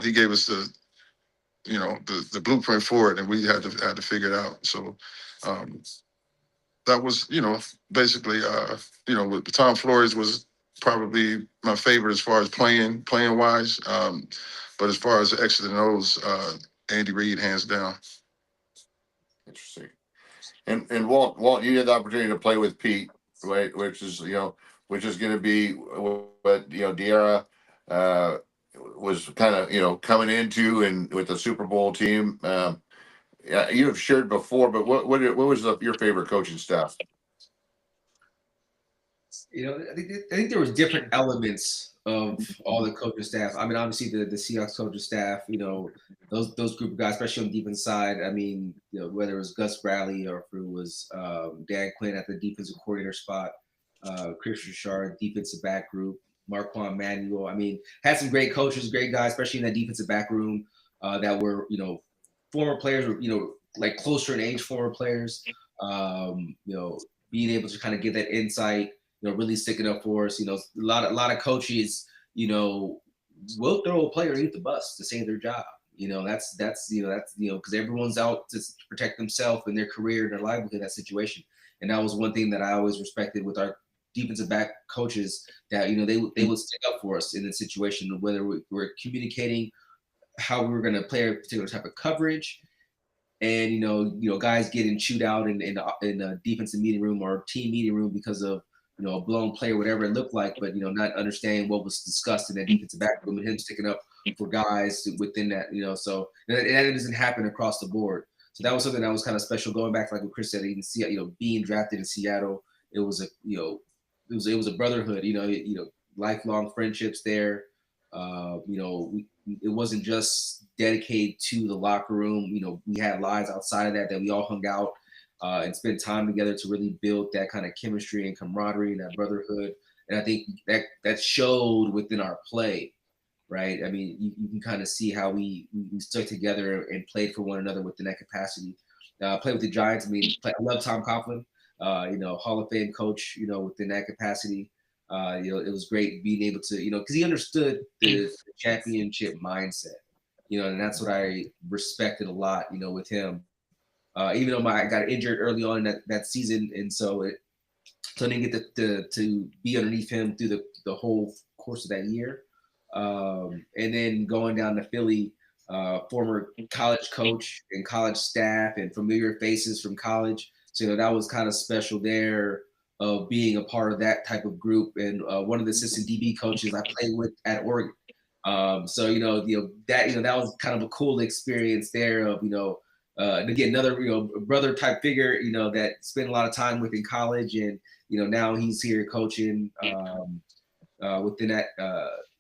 he gave us the blueprint for it, and we had to figure it out. So um, that was basically with Tom Flores was probably my favorite as far as playing wise. But as far as the X's and O's, Andy Reid hands down. Interesting. And Walt, you had the opportunity to play with Pete, right? Which is going to be what Diarra uh, was kind of coming into, and with the Super Bowl team. Yeah, you have shared before, but what was your favorite coaching staff? I think there was different elements of all the coaching staff. I mean, obviously the Seahawks coaching staff, those group of guys, especially on the defense side. I mean, whether it was Gus Bradley or if it was Dan Quinn at the defensive coordinator spot, Chris Richard, defensive back group, Marquand Manuel. I mean, had some great coaches, great guys, especially in that defensive back room that were, former players, were, like closer in age former players. Being able to kind of get that insight, really sticking up for us. A lot of coaches, will throw a player underneath the bus to save their job. That's because everyone's out to protect themselves and their career and their livelihood in that situation. And that was one thing that I always respected with our defensive back coaches, that they would stick up for us in the situation, whether we're communicating how we were going to play a particular type of coverage. And guys getting chewed out in a defensive meeting room or team meeting room because of a blown play or whatever it looked like, but not understanding what was discussed in that defensive back room and him sticking up for guys within that. So that doesn't happen across the board. So that was something that was kind of special. Going back, like what Chris said, you can see being drafted in Seattle, it was it was a brotherhood. Lifelong friendships there. It wasn't just dedicated to the locker room. We had lives outside of that we all hung out. and spend time together to really build that kind of chemistry and camaraderie and that brotherhood. And I think that showed within our play, right? I mean, you can kind of see how we stuck together and played for one another within that capacity. Played with the Giants. I mean, I love Tom Coughlin, Hall of Fame coach, within that capacity. It was great being able to, because he understood the championship mindset, and that's what I respected a lot, with him. Even though I got injured early on in that season, and so I didn't get to be underneath him through the whole course of that year. And then going down to Philly, former college coach and college staff and familiar faces from college. So that was kind of special there of being a part of that type of group. And one of the assistant DB coaches I played with at Oregon. So that was kind of a cool experience there of and again another brother type figure that spent a lot of time with in college, and now he's here coaching within that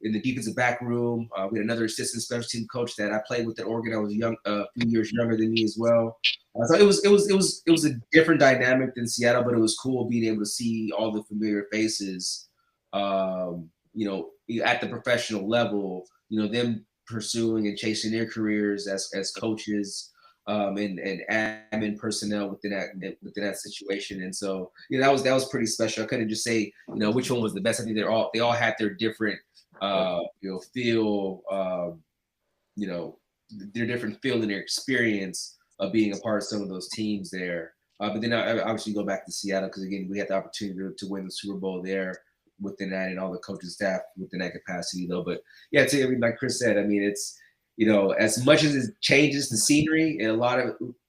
in the defensive back room. We had another assistant special team coach that I played with at Oregon. I was a few years younger than me as well. So it was a different dynamic than Seattle, but it was cool being able to see all the familiar faces. At the professional level, them pursuing and chasing their careers as coaches. And admin personnel within that situation, and so that was pretty special. I couldn't just say which one was the best. I think they all had their different feel, their different feel and their experience of being a part of some of those teams there. But then I obviously go back to Seattle because again we had the opportunity to win the Super Bowl there within that, and all the coaching staff within that capacity though. But yeah, like Chris said, I mean it's. As much as it changes the scenery, and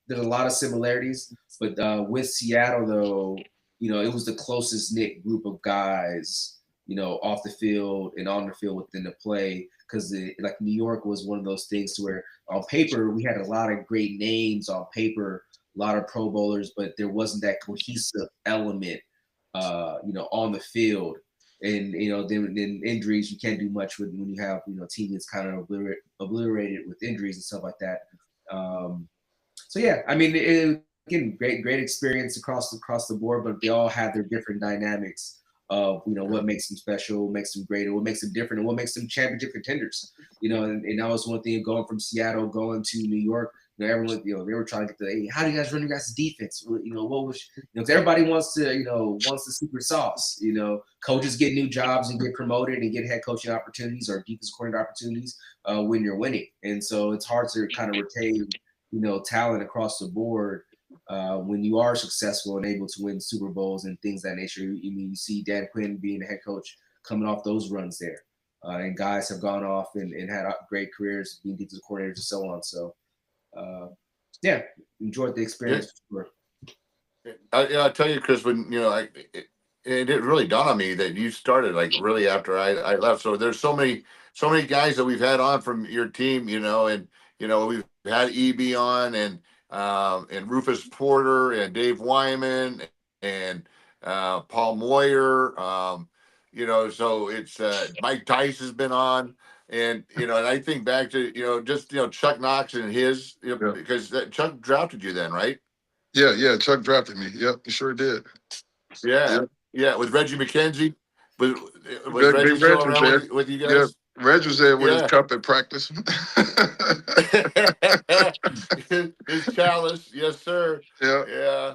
there's a lot of similarities, but with Seattle though, it was the closest knit group of guys, off the field and on the field within the play. Because like New York was one of those things to where on paper we had a lot of great names on paper, a lot of Pro Bowlers, but there wasn't that cohesive element, on the field. And then injuries, you can't do much with when you have a team that's kind of obliterated with injuries and stuff like that. So yeah, I mean, again, great experience across the board, but they all have their different dynamics of what makes them special, what makes them great, and what makes them different, and what makes them championship contenders. And that was one thing going from Seattle going to New York. Everyone, they were trying to get hey, how do you guys run your guys' defense? What was, because everybody wants the secret sauce. Coaches get new jobs and get promoted and get head coaching opportunities or defense coordinator opportunities when you're winning. And so it's hard to kind of retain, talent across the board when you are successful and able to win Super Bowls and things of that nature. You see Dan Quinn being the head coach coming off those runs there. And guys have gone off and had great careers being defensive coordinators and so on. So, yeah, enjoyed the experience. Yeah. For sure. I'll tell you, Chris, when it didn't really dawn on me that you started like really after I left. So there's so many guys that we've had on from your team, and we've had EB on and Rufus Porter and Dave Wyman and Paul Moyer. So it's Mike Tice has been on. And and I think back to just Chuck Knox and his because Chuck drafted you then, right? Yeah. Chuck drafted me. Yep, he sure did. Yeah. With Reggie McKenzie, was Reggie still was around there. with you guys? Yeah, Reg was there with his cup at practice. His chalice, yes, sir. Yeah.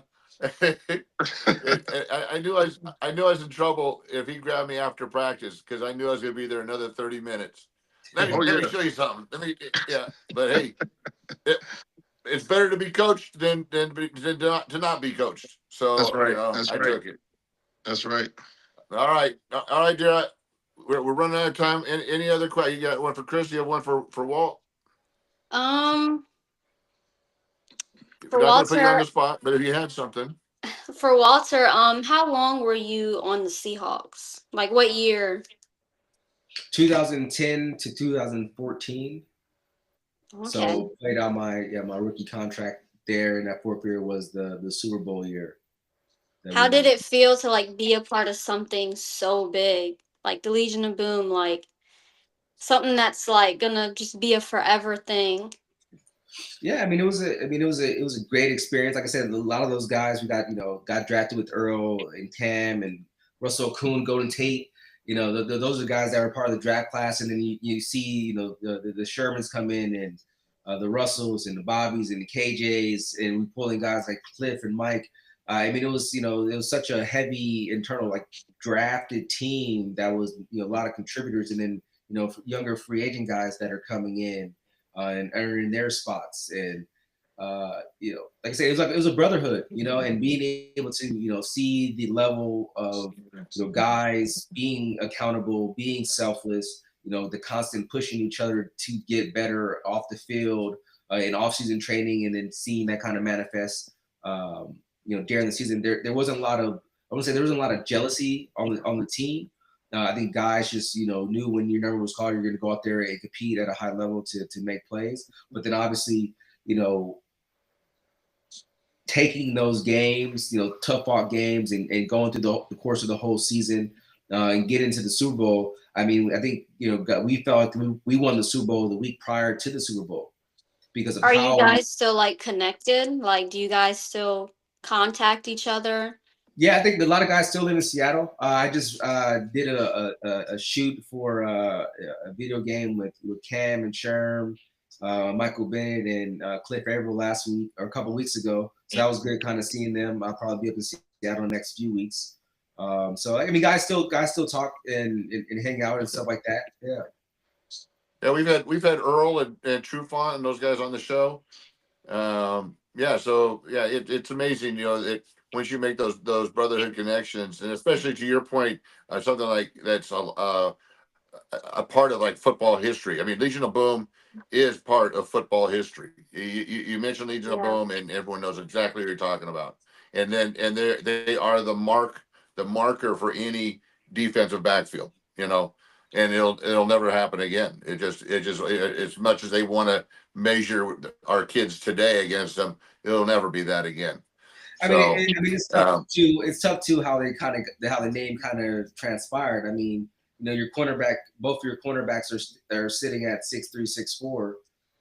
I knew I was in trouble if he grabbed me after practice because I knew I was going to be there another 30 minutes. Let me show you something. But hey, it's better to be coached than to not be coached. So that's right. I took it. That's right. All right, Diarra. We're running out of time. Any other question? You got one for Chris? You have one for Walt? For not going to put you on the spot, but if you had something. For Walter, how long were you on the Seahawks? Like what year? 2010 to 2014. Okay. So played out my rookie contract there, and that fourth year was the Super Bowl year. How did it feel to like be a part of something so big, like the Legion of Boom, like something that's like gonna just be a forever thing? Yeah, I mean, it was a great experience. Like I said, a lot of those guys we got drafted with Earl and Cam and Russell Kuhn, Golden Tate. Those are guys that were part of the draft class, and then you see, the Shermans come in and the Russells and the Bobbies and the KJs, and we pull in guys like Cliff and Mike. I mean, it was such a heavy internal like drafted team that was a lot of contributors, and then younger free agent guys that are coming in and earning their spots. And like I said, it was a brotherhood, and being able to see the level of guys being accountable, being selfless, the constant pushing each other to get better off the field in off-season training, and then seeing that kind of manifest during the season. There wasn't a lot of, I want to say there wasn't a lot of jealousy on the team. I think guys just knew when your number was called, you're going to go out there and compete at a high level to make plays. But then obviously, taking those games, tough fought games, and going through the course of the whole season and get into the Super Bowl. I mean, I think we felt like we won the Super Bowl the week prior to the Super Bowl because of Are how you guys still like connected? Like, do you guys still contact each other? Yeah, I think a lot of guys still live in Seattle. I just did a shoot for a video game with Cam and Sherm, Michael Bennett, and Cliff Averill last week or a couple weeks ago. So that was good, kind of seeing them. I'll probably be up in Seattle in the next few weeks. So I mean, guys still talk and hang out and stuff like that. Yeah. Yeah, we've had Earl and Trufant and those guys on the show. It's amazing, once you make those brotherhood connections, and especially to your point, something like that's a part of like football history. I mean, Legion of Boom is part of football history. You mentioned Legion of Boom, and everyone knows exactly what you're talking about. And they are the marker for any defensive backfield, and it'll never happen again. It just as much as they want to measure our kids today against them, it'll never be that again. I mean, it's tough too. It's tough too how the name kind of transpired. I mean, both your cornerbacks are sitting at 6'3",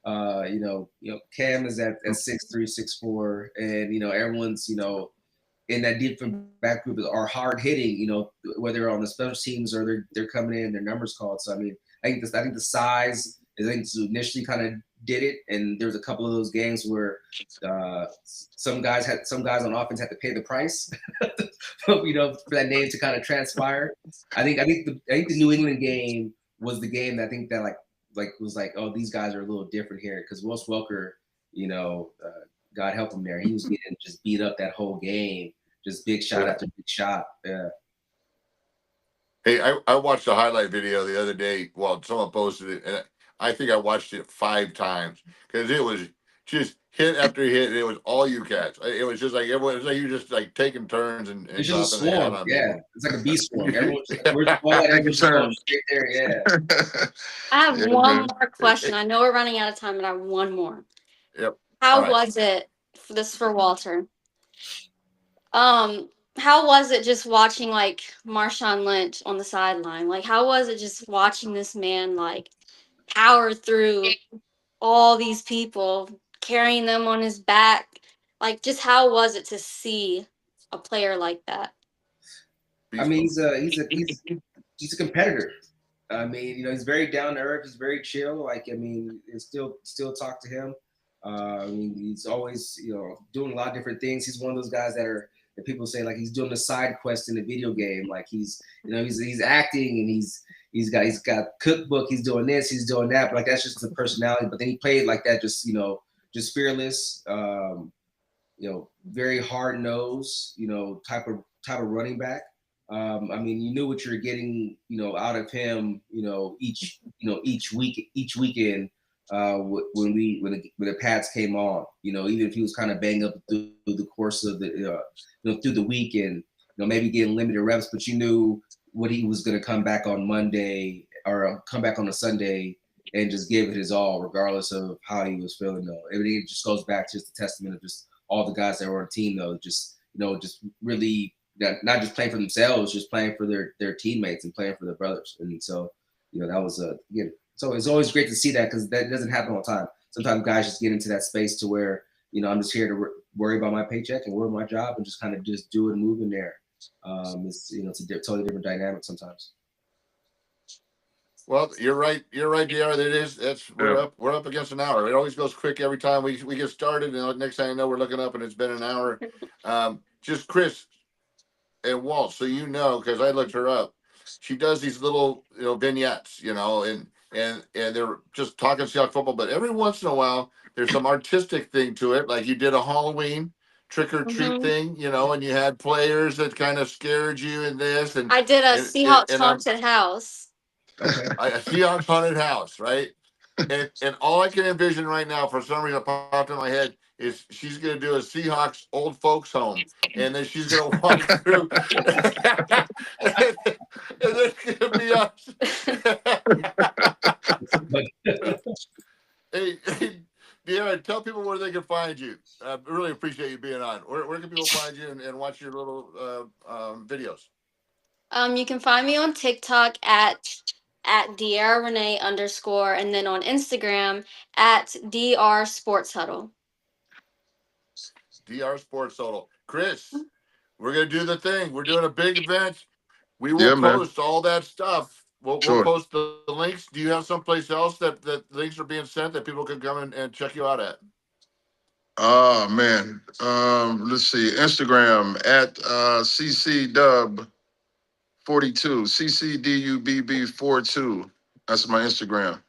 6'4". Cam is at 6'3", 6'4", and everyone's in that different back group are hard hitting. Whether on the special teams or they're coming in, their numbers called. So I mean, I think the size initially kind of did it, and there was a couple of those games where some guys on offense had to pay the price, for that name to kind of transpire. I think the New England game was the game that I think that was like, oh, these guys are a little different here, because Wes Welker, God help him there, he was getting just beat up that whole game, just big shot after big shot. Yeah. Hey, I watched a highlight video the other day. Well, someone posted it, and I think I watched it 5 times because it was just hit after hit. It was all you cats. It was just like everyone. It was like you just like taking turns and it's just a swarm. Yeah, it's like a bee swarm. Everyone's straight there. Yeah. I have one more question. I know we're running out of time, but I have one more. Yep. How was it? This for Walter. How was it just watching like Marshawn Lynch on the sideline? Like, how was it just watching this man like power through all these people, carrying them on his back? Like, just how was it to see a player like that? I mean, he's a competitor. I mean, he's very down to earth. He's very chill. Like, I mean, and still talk to him. I mean, he's always, doing a lot of different things. He's one of those guys that people say like he's doing a side quest in a video game. Like he's acting, and he's got cookbook. He's doing this, he's doing that. But like that's just the personality. But then he played like that, just fearless. Very hard nosed. Type of running back. I mean, you knew what you're getting, out of him. Each weekend. When the Pats came on, even if he was kind of banged up through the course of the through the week, and maybe getting limited reps, but you knew what he was going to come back on Monday or come back on a Sunday and just give it his all, regardless of how he was feeling. Though everything just goes back to just a testament of just all the guys that were on the team, though, just really not just playing for themselves, just playing for their teammates and playing for their brothers, and so that was again. So it's always great to see that, because that doesn't happen all the time. sometimes guys just get into that space to where, I'm just here to worry about my paycheck and worry about my job and just kind of just do it and move in there. It's a totally different dynamic sometimes. Well, you're right. You're right, Diarra. It is. Yeah. We're up against an hour. It always goes quick every time we get started, and next thing I know, we're looking up, and it's been an hour. Just Chris and Walt, so because I looked her up. She does these little vignettes, and they're just talking Seahawks football. But every once in a while, there's some artistic thing to it. Like you did a Halloween trick or treat Mhm. thing, and you had players that kind of scared you in this, and I did a Seahawks and I'm haunted house. Okay. I see on haunted house, right? And all I can envision right now, for some reason, popped in my head, is she's gonna do a Seahawks old folks home, and then she's gonna walk through, and there's gonna be us. Hey, Deanna, tell people where they can find you. I really appreciate you being on. Where can people find you and watch your little videos? You can find me on TikTok at Diarra Renee _ and then on Instagram at DR Sports Huddle. DR Sports Total. Chris, we're gonna do the thing. We're doing a big event. We will Yeah, man. post all that stuff. We'll Sure. post the links. Do you have someplace else that links are being sent that people can come and check you out at? Oh man. Let's see. Instagram at CCDub42. CCDUBB42. That's my Instagram.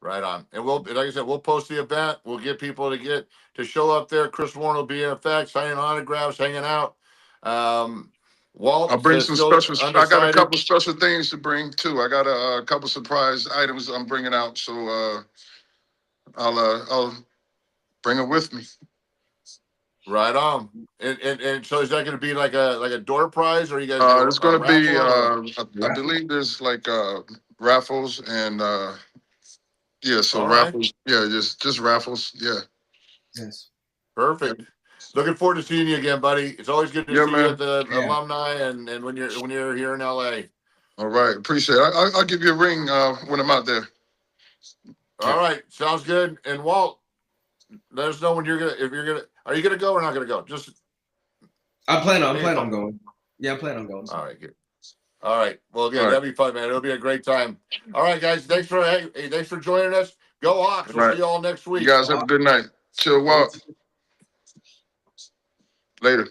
Right on. And like I said, we'll post the event. We'll get people to show up there. Chris Warren will be in effect, signing autographs, hanging out. I'll Walt bring is some still special. I got a undecided. couple special things to bring too. I got a couple surprise items I'm bringing out, so I'll bring it with me. Right on. And so is that going to be like a door prize, or you guys It's a going to be. raffle? I believe there's like raffles and yeah. So All right. raffles. Yeah, just raffles. Yeah. Yes. Perfect. Looking forward to seeing you again, buddy. It's always good to Yeah, see you at man. the Yeah. alumni and when you're here in LA. All right. Appreciate it. I'll give you a ring when I'm out there. All right, sounds good. And Walt, let us know when are you gonna go or not gonna go? Just I'm planning on going. Yeah, I'm planning on going. all right, good. All right. Well, good. All right. That'll be fun, man. It'll be a great time. All right, guys. Thanks for joining us. Go Hawks. We'll see you all next week. You guys have a good night. Chill, Walt. Later.